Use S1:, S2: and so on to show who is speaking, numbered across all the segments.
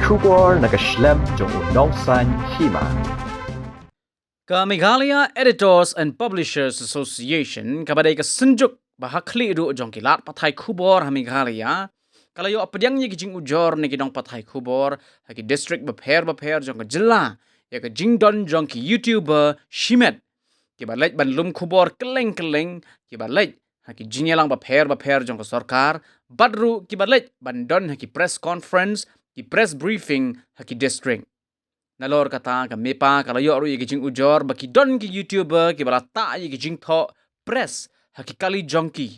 S1: Khubor nakaslem jong Nongthoh Hima.
S2: Ka Meghalaya Editors and Publishers Association kabadai ka senjuk bahakli ru jong kilat pathai Khubor ha Meghalaya kalayo apadyang ye kijing ujor ni kidong pathai Khubor ha ki district bapher jong ka Jyllei ya ka jingdon jong ki YouTuber Shimet ki balaj banlum Khubor keleng ki balaj ha ki jinyalang bapher jong ka sarkar badru ki balaj bandon ha ki press conference ki press briefing ha ki district nalor kata ka Mepa kalayo ru ye kijing ujor baki don ki YouTuber ki balata ye kijing tho press ha ki kali jongki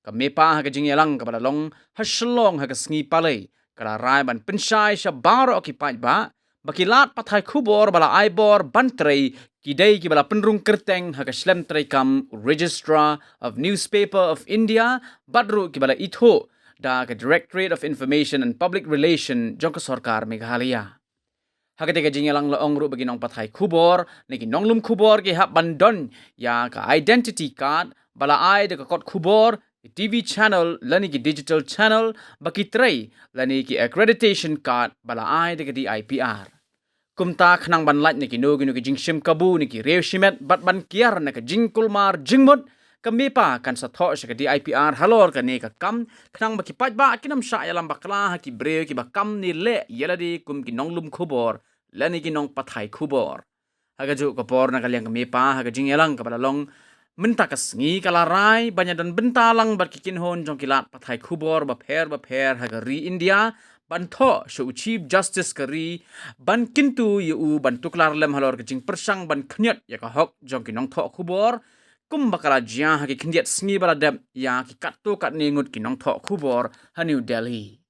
S2: ka Mepa ha ka jing yalang ka balalong ha shlong ha ka sngi palai kala rai ban penshai sha baro ki pai ba baki lat pathai Khubor bala aibor bantrei ki dei ki bala penrung kerteng ha ka slem trei kam registrar of newspaper of India badru ki bala itho da ka Directorate of Information and Public Relation jong ka sarkar Meghalaya hagate ka jingalang laong ru bagi nong pathai Khubor niki nonglum Khubor ki hap bandon ya ka identity card bala ai de ka kot Khubor TV channel lani ki digital channel baki tray lani ki accreditation card bala ai de ka di IPR kumta khnang ban lait niki no ki jingshim kabu niki rew shimet bat ban kiar na ka jingkulmar jingmut ka Mepa kan sa tho sa ka di IPR halor ka ne ka kam khnang baki pat ba kinam sha yalam bakla ha ki Briew ki bakam ni le Ïalade kum ki nonglum Khubor lani ki nong pathai Khubor haga ju ka por na kalyang ka Mepa haga jingyalang ka balalong minta ka sngi kala rai banya dan bentalang bat ki kinhon jong kilat pathai Khubor bapher haga ri India bantho so chief justice kari ban kintu yu ban tuklar lem halor ka jing persang ban khnyat ya ka hok jong ki Nongthoh Khubor kum bakala jia ha ki khndiat sngi bala dep ya ki katto kat ningut ki Nongthoh Khubor ha New Delhi